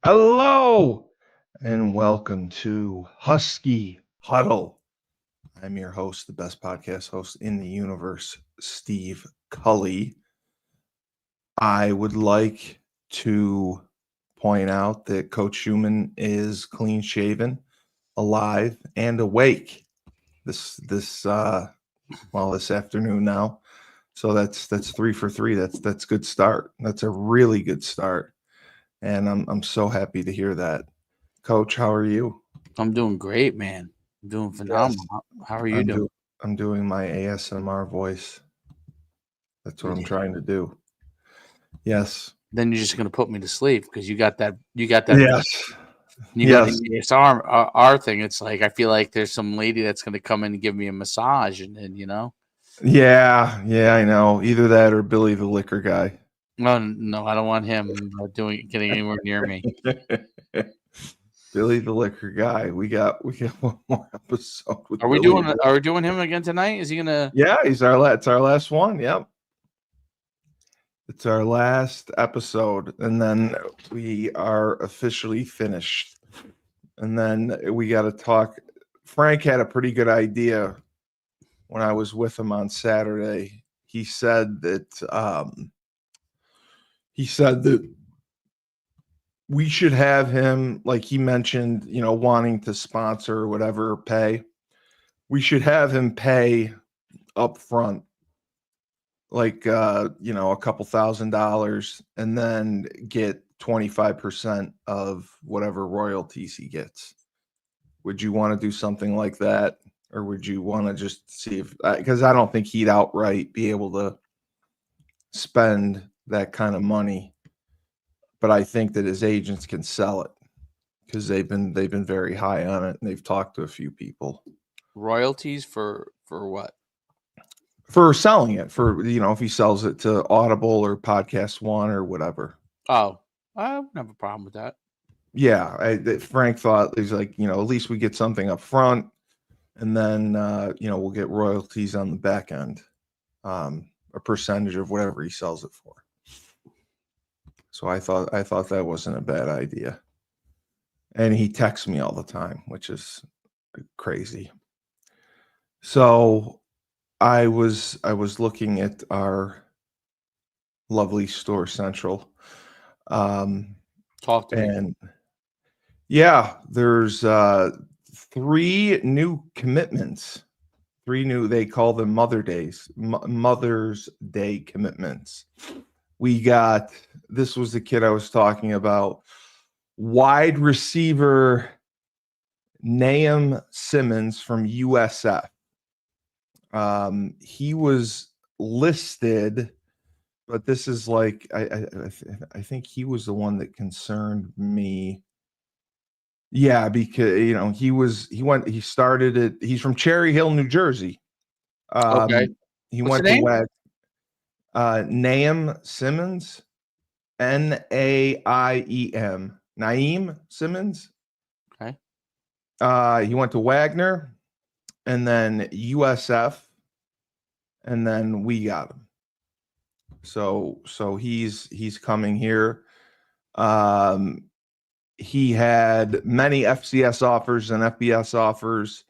Hello and welcome to Husky Huddle. I'm your host, the best podcast host in the universe, Steve Cully. I would like to point out that Coach Schumann is clean shaven, alive, and awake this this afternoon now. So that's 3 for 3. That's good start. That's a really good start. And I'm so happy to hear that. Coach, how are you? I'm doing great, man. I'm doing Yes, phenomenal. How are you I'm doing? do I'm doing my ASMR voice. That's what I'm Yeah. trying to do. Yes. Then you're just gonna put me to sleep because you got that Yes. you go the Yes. ASR R thing. It's like I feel like there's some lady that's gonna come in and give me a massage, and. Yeah. Yeah, I know. Either that or Billy the Liquor Guy. No, I don't want him getting anywhere near me. Billy the Liquor Guy. We got one more episode with Are we Billy. doing are we doing him again tonight? Is he gonna? Yeah, it's our last one. Yep. It's our last episode, and then we are officially finished. And then we got to talk. Frank had a pretty good idea when I was with him on Saturday. He said that we should have him, like he mentioned, wanting to sponsor or whatever, pay. We should have him pay up front, like a couple $1,000, and then get 25% of whatever royalties he gets. Would you want to do something like that? Or would you want to just see if, because I don't think he'd outright be able to spend that kind of money, but I think that his agents can sell it because they've been very high on it, and they've talked to a few people Royalties for what? for selling it, for if he sells it to Audible or Podcast One or whatever. Oh, I don't have a problem with that. Yeah, Frank thought he's like, at least we get something up front, and then we'll get royalties on the back end, a percentage of whatever he sells it for. So I thought that wasn't a bad idea. And he texts me all the time, which is crazy. So I was looking at our lovely Store Central, um, Talk to me. and yeah, there's 3 new commitments. 3 new, they call them Mother's Day commitments. We got, this was the kid I was talking about, wide receiver Nahum Simmons from USF. He was listed, but this is like I think he was the one that concerned me. Yeah, because he started it. He's from Cherry Hill, New Jersey. Okay. He What's the went to name? Nahum Simmons, Naiem, Naeem Simmons. Okay. He went to Wagner, and then USF, and then we got him. So he's coming here. Um, he had many FCS offers and FBS offers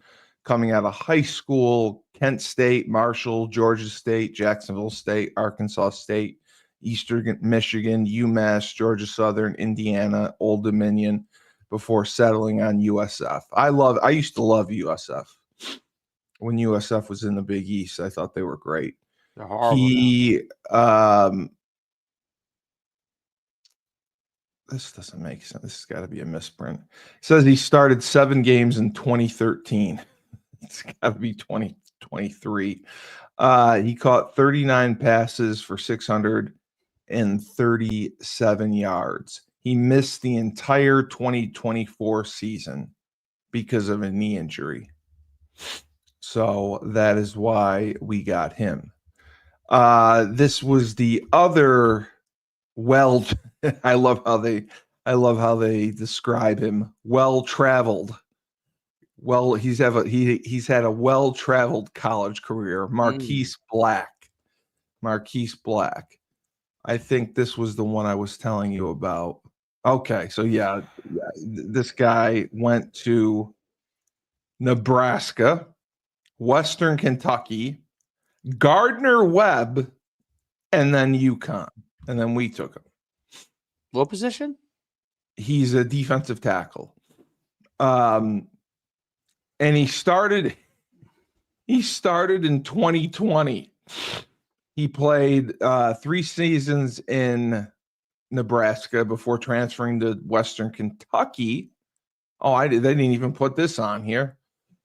coming out of high school: Kent State, Marshall, Georgia State, Jacksonville State, Arkansas State, Eastern Michigan, UMass, Georgia Southern, Indiana, Old Dominion, before settling on USF. I used to love USF. When USF was in the Big East, I thought they were great. They're horrible now. He This doesn't make sense. This has got to be a misprint. It says he started 7 games in 2013. It's got to be 2023. He caught 39 passes for 637 yards. He missed the entire 2024 season because of a knee injury. So that is why we got him. This was the other well I love how they describe him. Well-traveled. Well, he's had a well-traveled college career. Mm. Marquise Black. I think this was the one I was telling you about. Okay, so yeah, this guy went to Nebraska, Western Kentucky, Gardner Webb, and then UConn, and then we took him. What position? He's a defensive tackle, and he started in 2020. He played 3 seasons in Nebraska before transferring to Western Kentucky. They didn't even put this on here.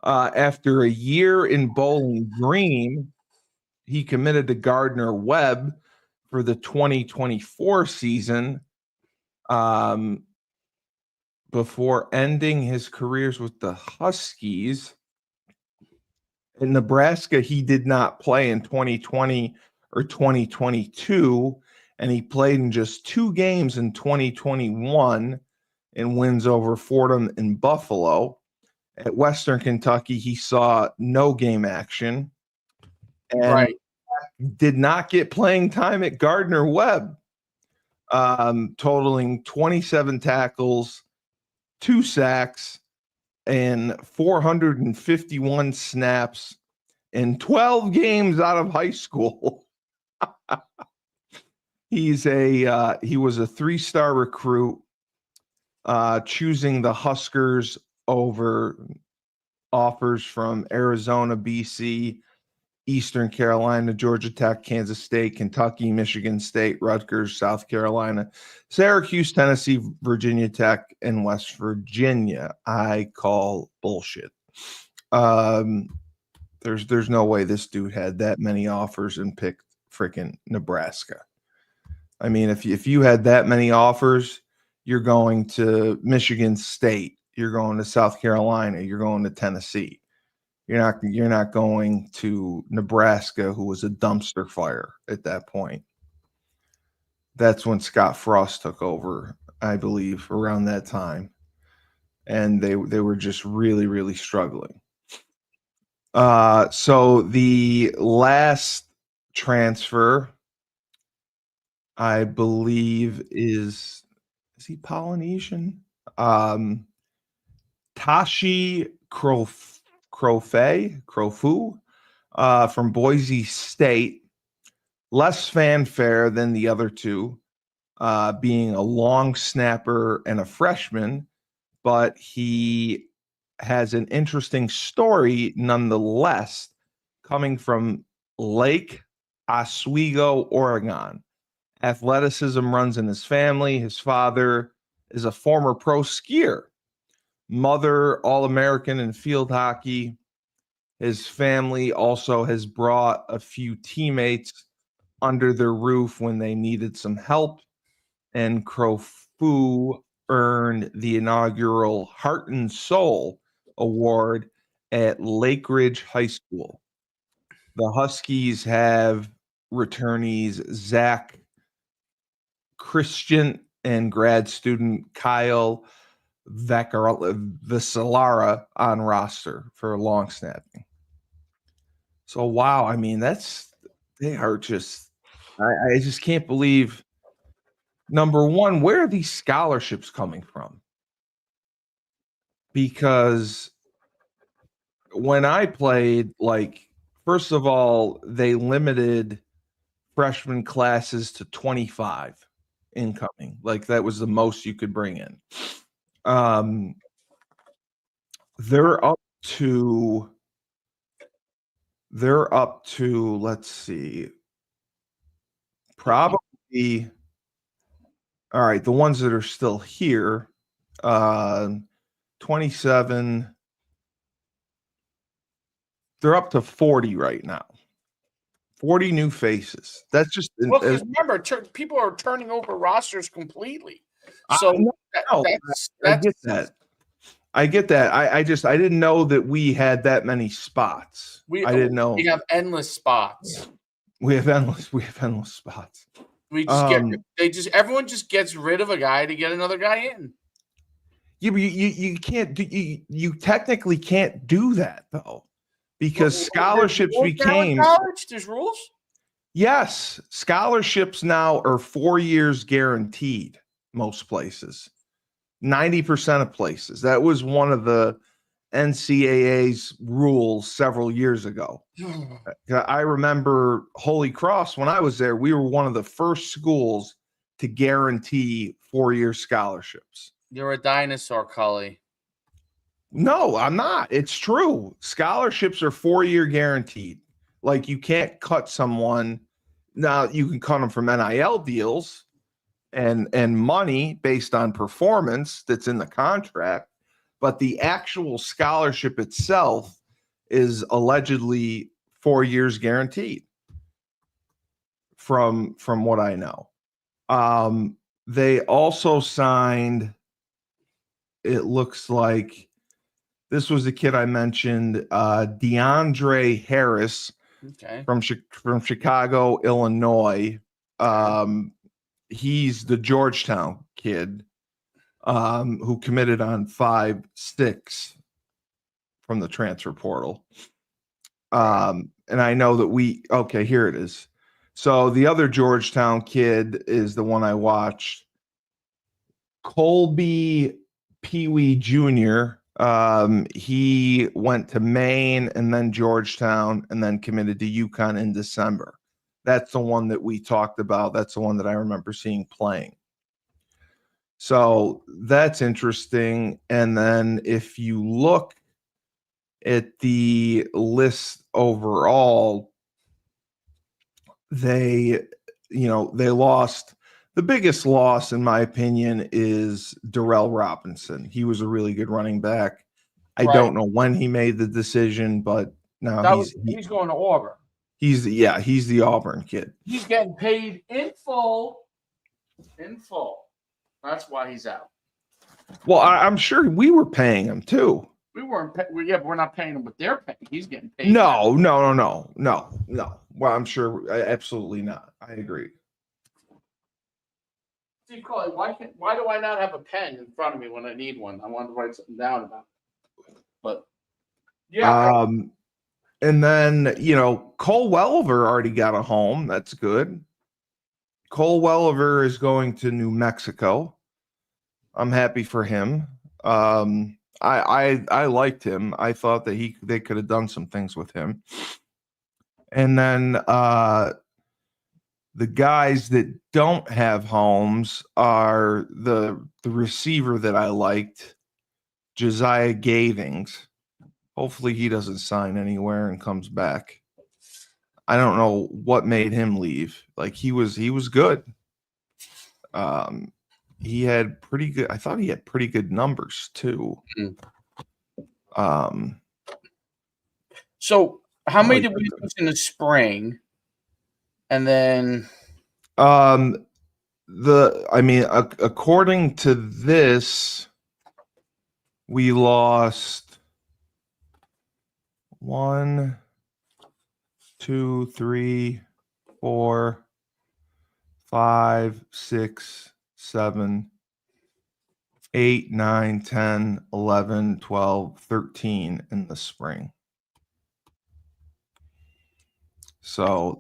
After a year in Bowling Green, he committed to Gardner Webb for the 2024 season, before ending his careers with the Huskies. In Nebraska, he did not play in 2020 or 2022, and he played in just 2 games in 2021 in wins over Fordham and Buffalo. At Western Kentucky, he saw no game action and did not get playing time at Gardner Webb, totaling 27 tackles, 2 sacks, and 451 snaps in 12 games out of high school. He was a 3-star recruit, choosing the Huskers over offers from Arizona, BC, Eastern Carolina, Georgia Tech, Kansas State, Kentucky, Michigan State, Rutgers, South Carolina, Syracuse, Tennessee, Virginia Tech, and West Virginia. I call bullshit. There's no way this dude had that many offers and picked freaking Nebraska. I mean, if you had that many offers, you're going to Michigan State, you're going to South Carolina, you're going to Tennessee. You're not going to Nebraska, who was a dumpster fire at that point. That's when Scott Frost took over, I believe, around that time. And they were just really, really struggling. So the last transfer, I believe, is he Polynesian? Tashi Crofu, from Boise State. Less fanfare than the other two, being a long snapper and a freshman, but he has an interesting story nonetheless, coming from Lake Oswego, Oregon. Athleticism runs in his family. His father is a former pro skier, mother All-American in field hockey. His family also has brought a few teammates under their roof when they needed some help, and Crofu earned the inaugural Heart and Soul Award at Lake Ridge High School. The Huskies have returnees Zach Christian and grad student Kyle Vasalara on roster for long snapping. So, wow, I mean, they are just, I just can't believe. Number one, where are these scholarships coming from? Because when I played, like, first of all, they limited freshman classes to 25 incoming. Like, that was the most you could bring in. They're up to, let's see, probably, all right, the ones that are still here, 27, they're up to 40 right now. 40 new faces. That's just, well, because remember, people are turning over rosters completely. So I get that. I get that. I didn't know that we had that many spots. I didn't know. We have endless spots. We have endless spots. We just everyone just gets rid of a guy to get another guy in. Yeah, but you can't do, you technically can't do that though, because scholarships became college. There's rules. Yes, scholarships now are 4 years guaranteed. most places. 90% of places. That was one of the NCAA's rules several years ago. I remember Holy Cross, when I was there, we were one of the first schools to guarantee 4-year scholarships. You're a dinosaur, Cully. No, I'm not. It's true. Scholarships are 4-year guaranteed. Like, you can't cut someone. Now, you can cut them from NIL deals and money based on performance that's in the contract, but the actual scholarship itself is allegedly 4 years guaranteed from what I know. They also signed, it looks like, this was the kid I mentioned, DeAndre Harris, Okay. from Chicago, Illinois. He's the Georgetown kid who committed on 5/6 from the transfer portal. And I know that here it is. So the other Georgetown kid is the one I watched, Colby Pee Wee Jr. He went to Maine and then Georgetown and then committed to UConn in December. That's the one that we talked about. That's the one that I remember seeing playing. So that's interesting. And then if you look at the list overall, they lost. The biggest loss, in my opinion, is Darrell Robinson. He was a really good running back. I don't know when he made the decision, but now he's going to Auburn. He's the Auburn kid. He's getting paid in full. That's why he's out. Well, I'm sure we were paying him too. We weren't. But we're not paying him what they're paying. He's getting paid. No. Well, I'm sure, absolutely not. I agree. See, Coley, why do I not have a pen in front of me when I need one? I want to write something down about it. But yeah. And then, Cole Welliver already got a home. That's good. Cole Welliver is going to New Mexico. I'm happy for him. I liked him. I thought that they could have done some things with him. And then the guys that don't have homes are the receiver that I liked, Josiah Gavings. Hopefully he doesn't sign anywhere and comes back. I don't know what made him leave. Like, he was good. He had pretty good. I thought he had pretty good numbers too. So how many did we lose in the spring? And then according to this, we lost 1, 2, 3, 4, 5, 6, 7, 8, 9, 10, 11, 12, 13 in the spring. So,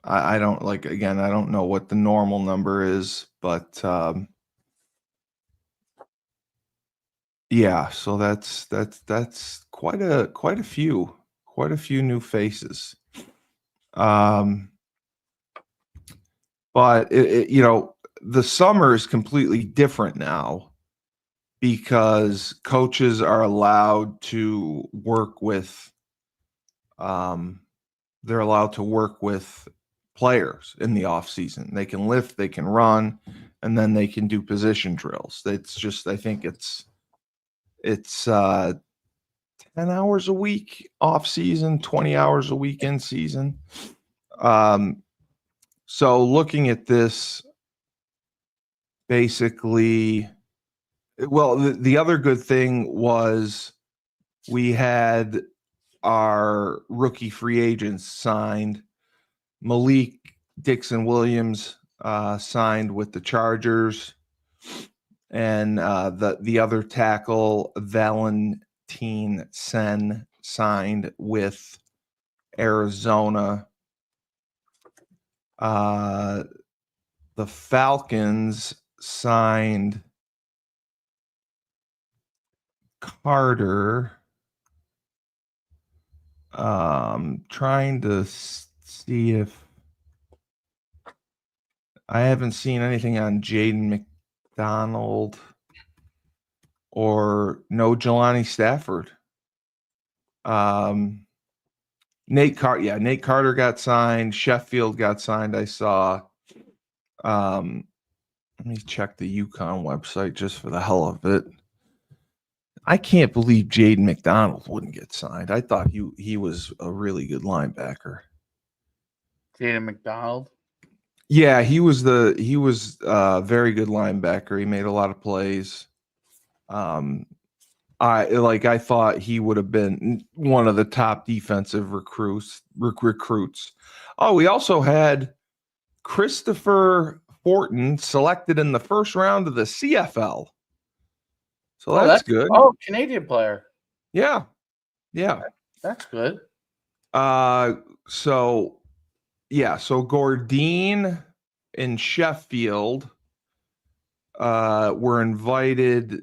I don't I don't know what the normal number is, but yeah, so that's quite a few new faces. But the summer is completely different now because coaches are allowed to work with players in the off season. They can lift, they can run, and then they can do position drills. It's just, I think it's 10 hours a week off season, 20 hours a week in season. So looking at this, basically, well, the other good thing was we had our rookie free agents signed. Malik Dixon-Williams signed with the Chargers, and the other tackle, Valentine Sen, signed with Arizona. the Falcons signed Carter. Trying to see if I haven't seen anything on Jaden McDonald or no Jelani Stafford. Nate Carter got signed. Sheffield got signed. I saw. Let me check the UConn website just for the hell of it. I can't believe Jaden McDonald wouldn't get signed. I thought he was a really good linebacker. Jaden McDonald. Yeah, he was a very good linebacker. He made a lot of plays. I thought he would have been one of the top defensive recruits. Oh, we also had Christopher Fortin selected in the first round of the CFL. So that's good. Oh, Canadian player. Yeah. That's good. So Gordine and Sheffield were invited.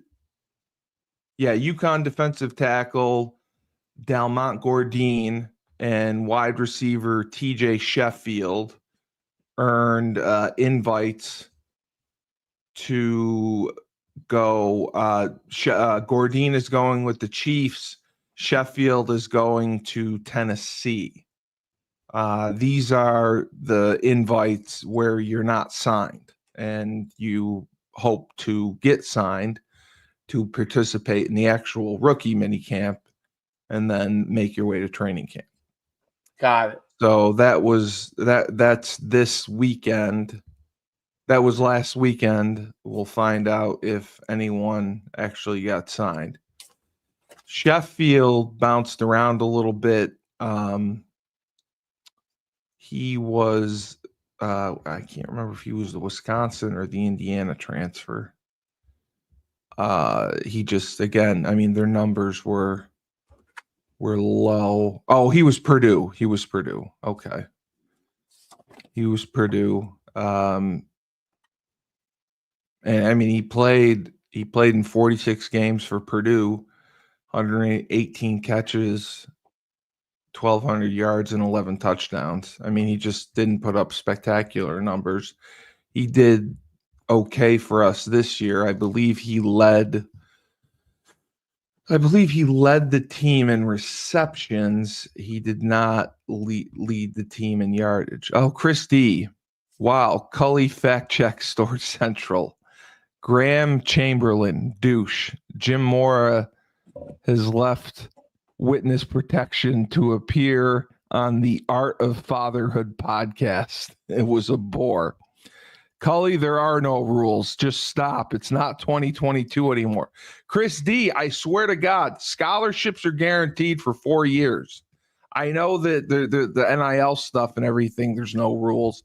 Yeah, UConn defensive tackle Dalmont Gordine and wide receiver TJ Sheffield earned invites to go. Gordine is going with the Chiefs. Sheffield is going to Tennessee. These are the invites where you're not signed and you hope to get signed to participate in the actual rookie minicamp and then make your way to training camp. Got it. So that's this weekend. That was last weekend. We'll find out if anyone actually got signed. Sheffield bounced around a little bit. He was, I can't remember if he was the Wisconsin or the Indiana transfer. He just, again, I mean, their numbers were low. Oh, he was Purdue. Okay. He was Purdue. And I mean, he played in 46 games for Purdue, 118 catches, 1,200 yards, and 11 touchdowns. I mean, he just didn't put up spectacular numbers. He did okay for us this year. I believe he led the team in receptions. He did not lead the team in yardage. Oh, Chris D. Wow. Cully fact check Storage Central. Graham Chamberlain, douche. Jim Mora has left witness protection to appear on the Art of Fatherhood podcast. It was a bore. Cully, there are no rules. Just stop. It's not 2022 anymore. Chris D, I swear to God, scholarships are guaranteed for 4 years. I know that the NIL stuff and everything, there's no rules.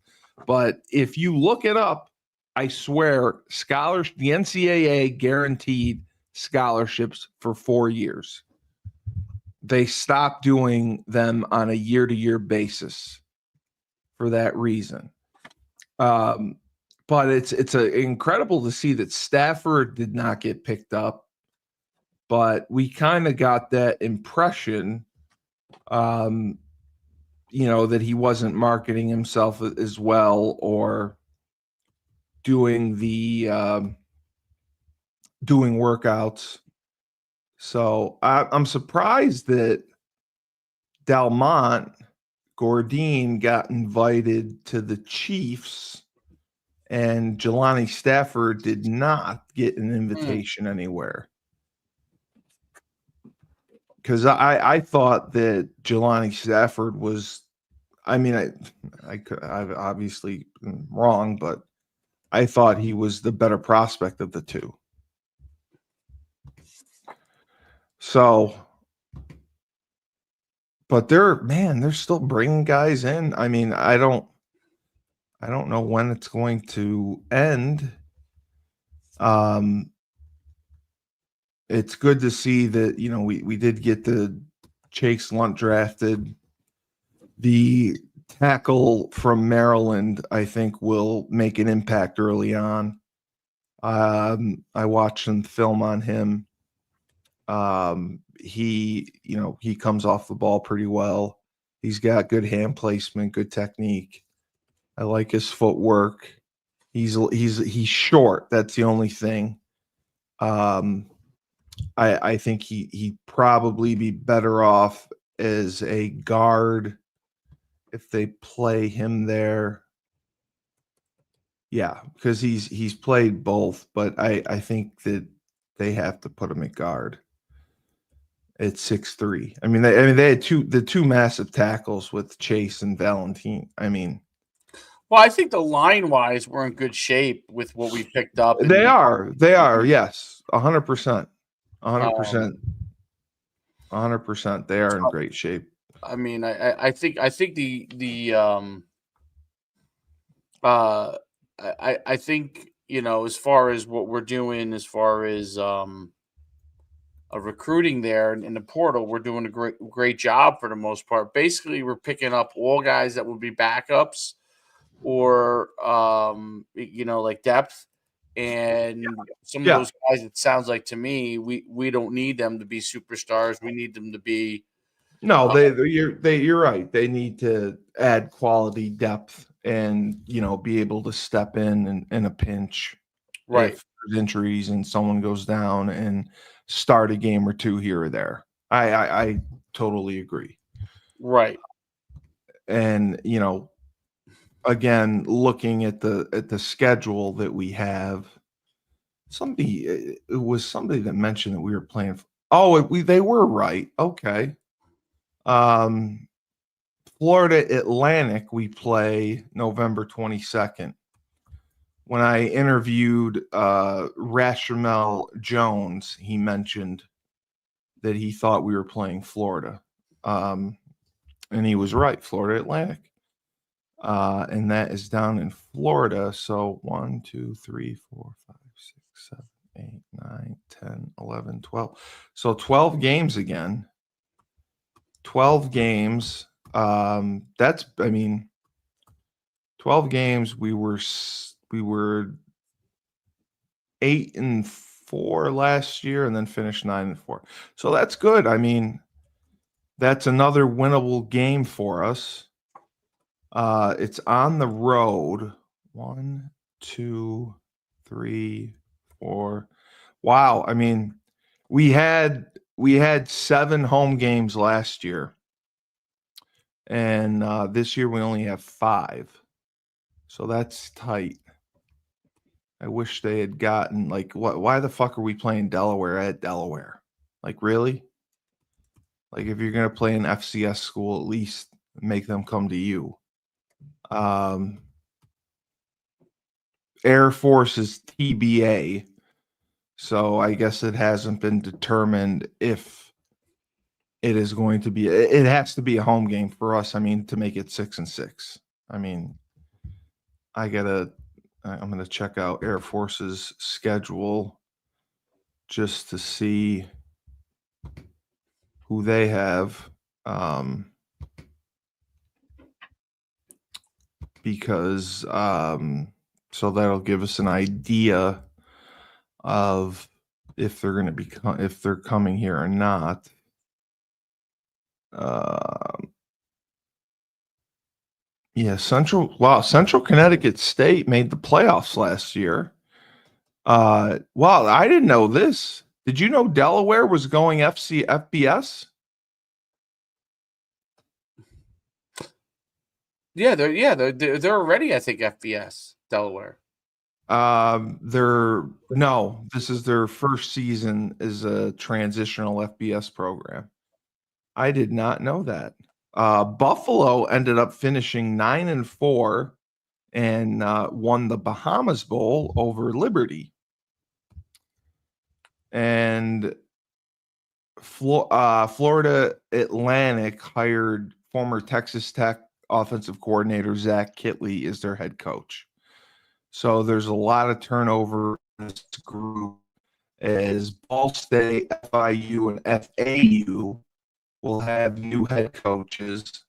But if you look it up, I swear, the NCAA guaranteed scholarships for 4 years. They stopped doing them on a year-to-year basis for that reason. But it's incredible to see that Stafford did not get picked up, but we kind of got that impression, that he wasn't marketing himself as well or doing workouts. So I'm surprised that Dalmont Gordine got invited to the Chiefs and Jelani Stafford did not get an invitation anywhere. Because I thought that Jelani Stafford was, I mean, I've obviously been wrong, but I thought he was the better prospect of the two. So, but they're still bringing guys in. I mean, I don't know when it's going to end. It's good to see that, we did get the Chase Lunt drafted. The tackle from Maryland, I think, will make an impact early on. I watched some film on him. He comes off the ball pretty well. He's got good hand placement, good technique. I like his footwork. He's short. That's the only thing. I think he'd probably be better off as a guard if they play him there. Yeah, because he's played both, but I think that they have to put him at guard at 6'3". I mean, they had the two massive tackles with Chase and Valentine. I mean, Well, I think the line wise, we're in good shape with what we picked up. they are, yes, 100%, 100%, 100%. They are in great shape. I mean, I think I think, as far as what we're doing, as far as recruiting there in the portal, we're doing a great job for the most part. Basically, we're picking up all guys that would be backups or like depth, and some of those guys. It sounds like to me, we don't need them to be superstars. We need them to be. No, you're right. They need to add quality depth and be able to step in a pinch, Right. if there's injuries and someone goes down, and start a game or two here or there. I totally agree. Right. And again, looking at the schedule that we have, it was somebody that mentioned that we were playing. They were right. Okay. Florida Atlantic, we play November 22nd. When I interviewed Rashamel Jones, he mentioned that he thought we were playing Florida. And he was right, Florida Atlantic. And that is down in Florida. So 1, 2, 3, 4, 5, 6, 7, 8, 9, 10, 11, 12. So 12 games again. 12 games. 12 games. We were 8-4 last year, and then finished 9-4. So that's good. I mean, that's another winnable game for us. It's on the road. 1, 2, 3, 4. Wow. I mean, we had 7 home games last year, and this year we only have 5. So that's tight. I wish they had gotten why the fuck are we playing Delaware at Delaware? Like, really? Like, if you're gonna play an FCS school, at least make them come to you. Air Force is TBA, so I guess it hasn't been determined if it is going to be. It has to be a home game for us. I mean, to make it 6-6. I mean, I'm gonna check out Air Force's schedule just to see who they have. Because so that'll give us an idea of if they're going to if they're coming here or not. Central Connecticut State made the playoffs last year. Wow, I didn't know this. Did you know Delaware was going FBS? Yeah, they're already, I think, FBS Delaware. This is their first season as a transitional FBS program. I did not know that. Buffalo ended up finishing 9-4 and won the Bahamas Bowl over Liberty. And Florida Atlantic hired former Texas Tech offensive coordinator Zach Kitley as their head coach. So there's a lot of turnover in this group, as Ball State, FIU, and FAU will have new head coaches.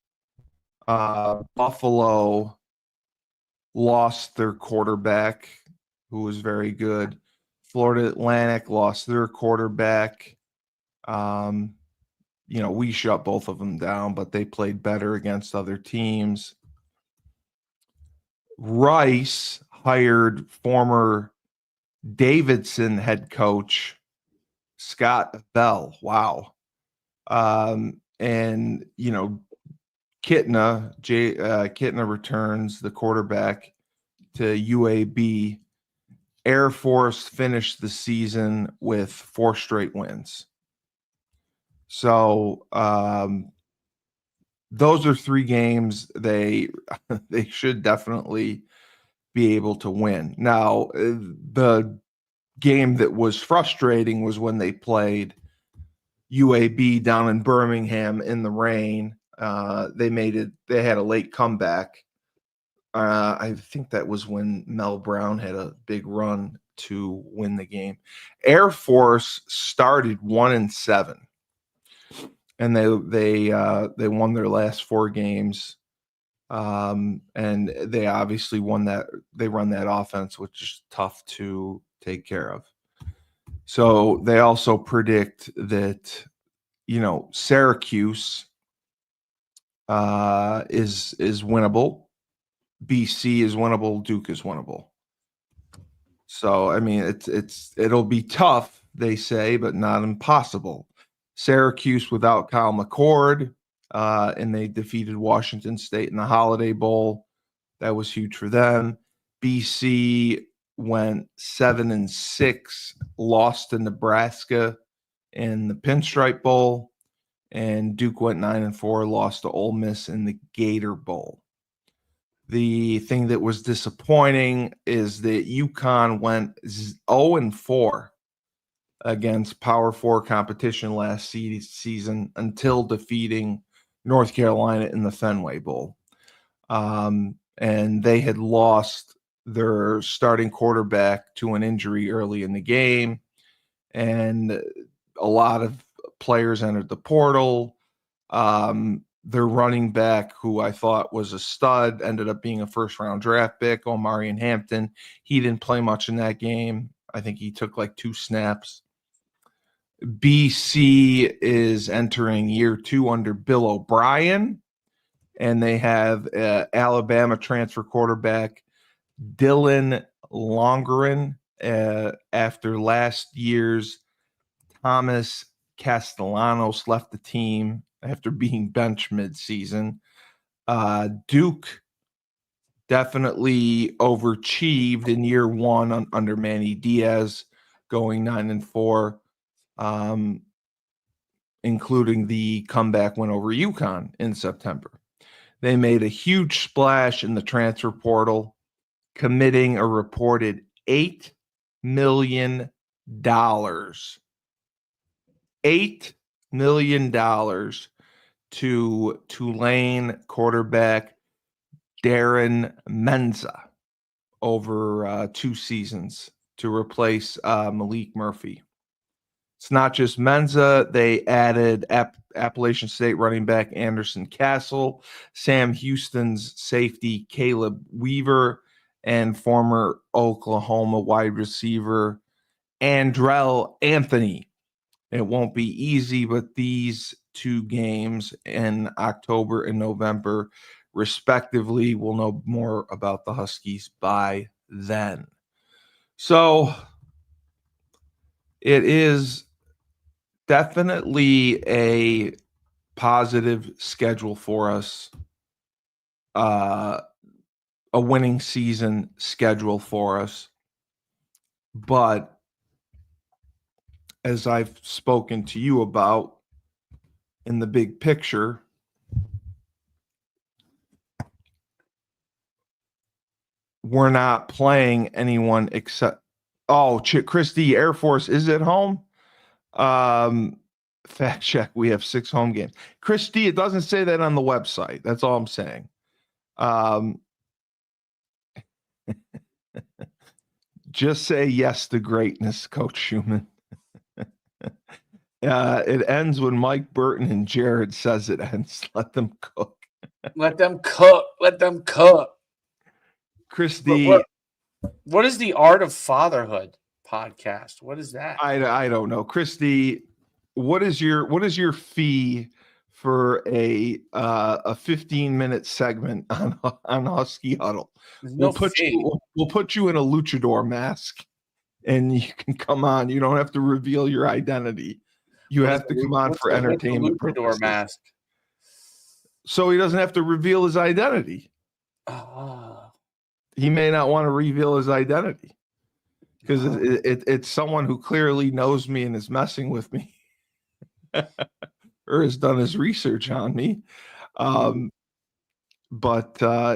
Buffalo lost their quarterback, who was very good. Florida Atlantic lost their quarterback. We shut both of them down, but they played better against other teams. Rice hired former Davidson head coach Scott Bell. Wow. And Kitna returns the quarterback to UAB. Air Force finished the season with 4 straight wins. So those are 3 games they should definitely be able to win. Now, the game that was frustrating was when they played UAB down in Birmingham in the rain. They had a late comeback. I think that was when Mel Brown had a big run to win the game. Air Force started 1-7, and they won their last 4 games. And they obviously won that. They run that offense, which is tough to take care of. So they also predict that, Syracuse is winnable. BC is winnable. Duke is winnable. So, I mean, it'll be tough, they say, but not impossible. Syracuse without Kyle McCord, and they defeated Washington State in the Holiday Bowl. That was huge for them. BC went 7-6, lost to Nebraska in the Pinstripe Bowl, and Duke went 9-4, lost to Ole Miss in the Gator Bowl. The thing that was disappointing is that UConn went 0-4 against Power 4 competition last season until defeating North Carolina in the Fenway Bowl. And they had lost their starting quarterback to an injury early in the game, and a lot of players entered the portal. Their running back, who I thought was a stud, ended up being a first-round draft pick, Omarion Hampton. He didn't play much in that game. I think he took like 2 snaps. BC is entering year 2 under Bill O'Brien, and they have Alabama transfer quarterback Dylan Longerin after last year's Thomas Castellanos left the team after being benched midseason. Duke definitely overachieved in year 1 under Manny Diaz, going 9-4, including the comeback win over UConn in September. They made a huge splash in the transfer portal, committing a reported $8 million. $8 million to Tulane quarterback Darren Menza over 2 seasons to replace Malik Murphy. It's not just Menza. They added Appalachian State running back Anderson Castle, Sam Houston's safety Caleb Weaver, and former Oklahoma wide receiver Andrell Anthony. It won't be easy, but these 2 games in October and November, respectively, we'll know more about the Huskies by then. So it is definitely a positive schedule for us, a winning season schedule for us. But as I've spoken to you about in the big picture, we're not playing anyone except Christie Air Force is at home. Fact check, we have 6 home games. Christie, it doesn't say that on the website. That's all I'm saying. Just say yes to greatness, Coach Schumann. It ends when Mike Burton and Jared says it ends. Let them cook. Let them cook. Let them cook. Christy, What is the Art of Fatherhood podcast? What is that? I don't know. Christy, what is your fee for a 15-minute segment on Husky Huddle? There's no fee. We'll put you in a luchador mask and you can come on. You don't have to reveal your identity. You have to come on for entertainment purposes. Mask? So he doesn't have to reveal his identity. He may not want to reveal his identity because it's someone who clearly knows me and is messing with me or has done his research on me. But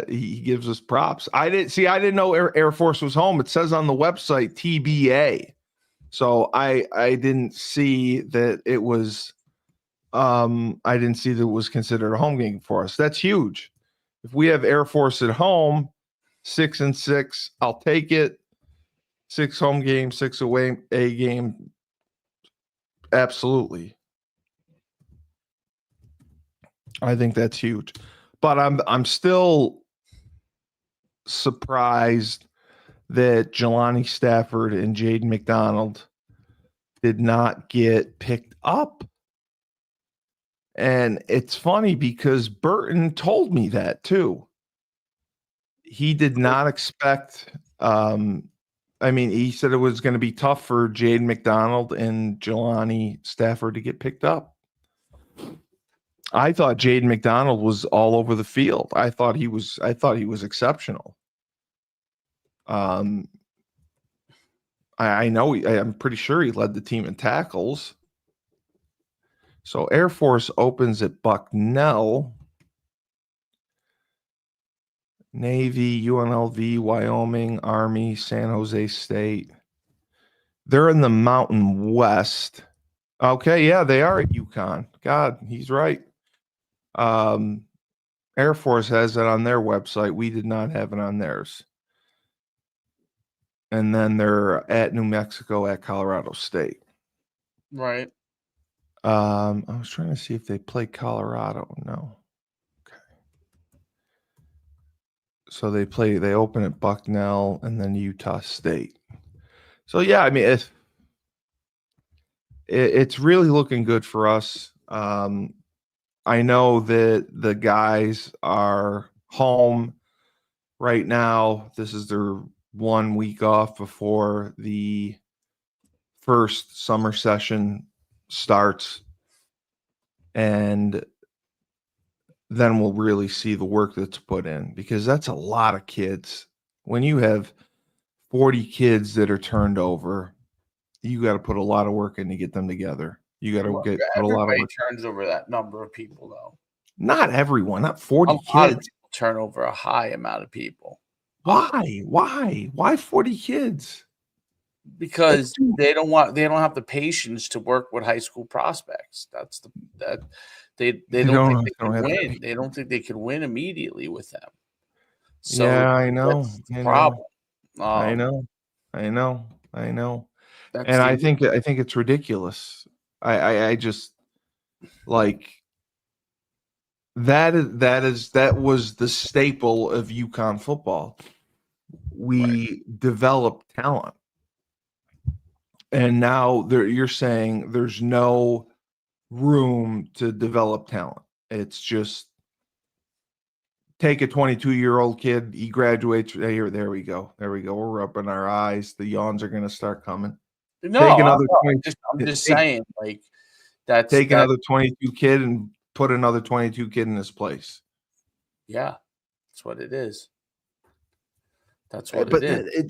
he gives us props. I didn't know Air Force was home. It says on the website TBA. So I didn't see that it was considered a home game for us. That's huge. If we have Air Force at home, 6-6, I'll take it. 6 home games, 6 away a game. Absolutely. I think that's huge. But I'm still surprised that Jelani Stafford and Jaden McDonald did not get picked up. And it's funny because Burton told me that too. He did not expect he said it was going to be tough for Jaden McDonald and Jelani Stafford to get picked up. I thought Jaden McDonald was all over the field. I thought he was exceptional. I'm pretty sure he led the team in tackles. So Air Force opens at Bucknell, Navy, UNLV, Wyoming, Army, San Jose State. They're in the Mountain West. Okay, yeah, they are at UConn. God, he's right. Air Force has it on their website. We did not have it on theirs. And then they're at New Mexico at Colorado State. Right. I was trying to see if they play Colorado. No. Okay. So they open at Bucknell and then Utah State. So yeah, I mean it's really looking good for us. I know that the guys are home right now. This is their 1 week off before the first summer session starts. And then we'll really see the work that's put in because that's a lot of kids. When you have 40 kids that are turned over, you got to put a lot of work in to get them together. You got to put a lot of work. Turns over that number of people, though. Not everyone, not 40 kids. Turn over a high amount of people. Why? Why 40 kids? Because they don't have the patience to work with high school prospects. They don't think they can win. They don't think they can win immediately with them. So yeah, I know. That's the problem. I know. And I think it's ridiculous. I just like that was the staple of UConn football. We developed talent. And now you're saying there's no room to develop talent. It's just take a 22-year-old kid, he graduates. There we go. We're rubbing our eyes. The yawns are going to start coming. No, I'm just saying, like that's another 22 kid and put another 22 kid in his place. Yeah, that's what it is. That's what it is.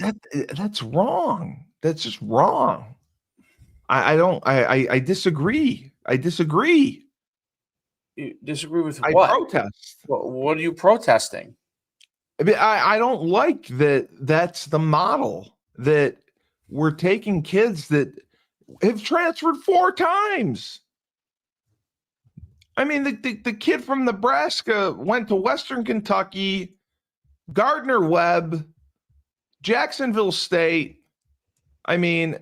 That's wrong. That's just wrong. I disagree. I disagree. You disagree with what? I protest. What are you protesting? I mean, I don't like that. That's the model that we're taking kids that have transferred 4 times. I mean, the kid from Nebraska went to Western Kentucky, Gardner-Webb, Jacksonville State. I mean,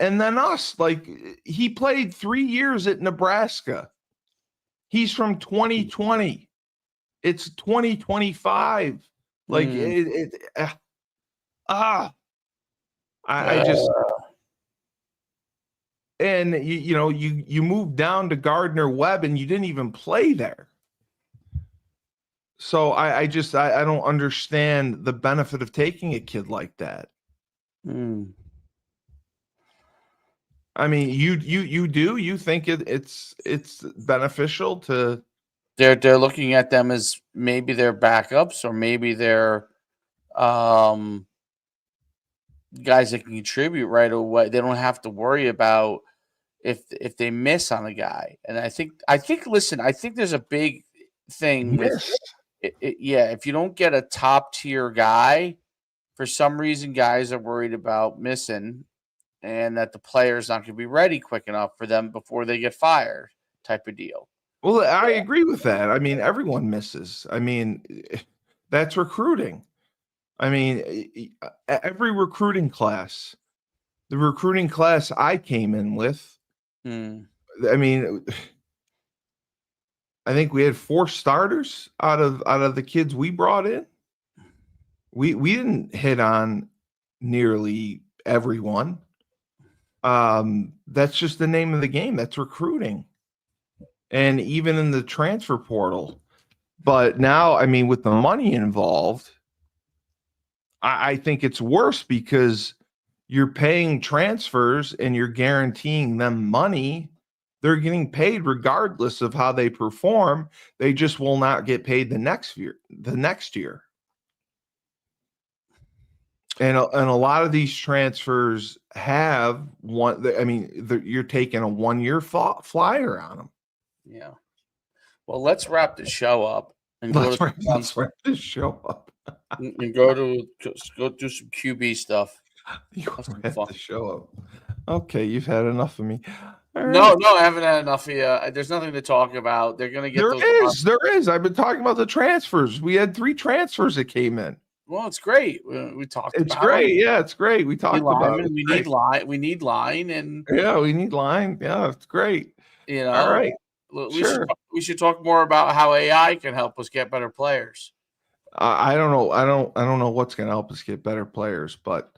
and then us, like he played 3 years at Nebraska. He's from 2020. It's 2025. Like I just, and you moved down to Gardner Webb and you didn't even play there. So I don't understand the benefit of taking a kid like that. I mean, you think it's beneficial to? They're looking at them as maybe they're backups or maybe they're guys that can contribute right away. They don't have to worry about if they miss on a guy. And I think listen, I think there's a big thing with yeah, if you don't get a top tier guy, for some reason guys are worried about missing and that the player's not going to be ready quick enough for them before they get fired type of deal. Well, I agree with that. I mean, everyone misses. I mean, that's recruiting. I mean, every recruiting class, the recruiting class I came in with, I mean, I think we had 4 starters out of the kids we brought in. We didn't hit on nearly everyone. That's just the name of the game. That's recruiting. And even in the transfer portal. But now, I mean, with the money involved, I think it's worse because you're paying transfers and you're guaranteeing them money. They're getting paid regardless of how they perform. They just will not get paid the next year. And a lot of these transfers have one. I mean, you're taking a 1-year flyer on them. Yeah. Well, let's wrap the show up and let's wrap this show up and go do some QB stuff. You wrap the show up. Okay, you've had enough of me. No, I haven't had enough of you. There's nothing to talk about. They're going to get There is. I've been talking about the transfers. We had 3 transfers that came in. Well, it's great. We talked. It's great. Yeah, it's great. We talked about it. We need line. We need line, and we need line. Yeah, it's great. All right. We should talk more about how AI can help us get better players. I don't know. I don't know what's going to help us get better players, but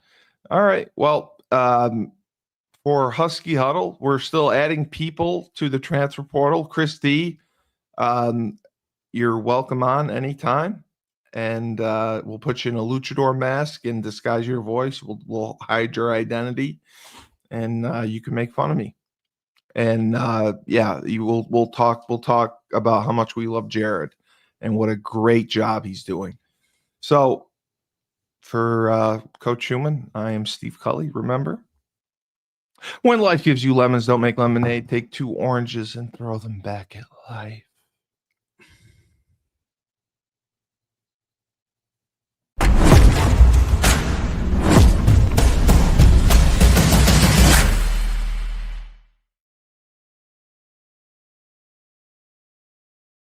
all right. Well, for Husky Huddle, we're still adding people to the transfer portal. Chris D, you're welcome on anytime. And we'll put you in a luchador mask and disguise your voice. We'll hide your identity, and you can make fun of me. And we'll talk about how much we love Jared and what a great job he's doing. So for Coach Schumann, I am Steve Cully. Remember, when life gives you lemons, don't make lemonade. Take 2 oranges and throw them back at life.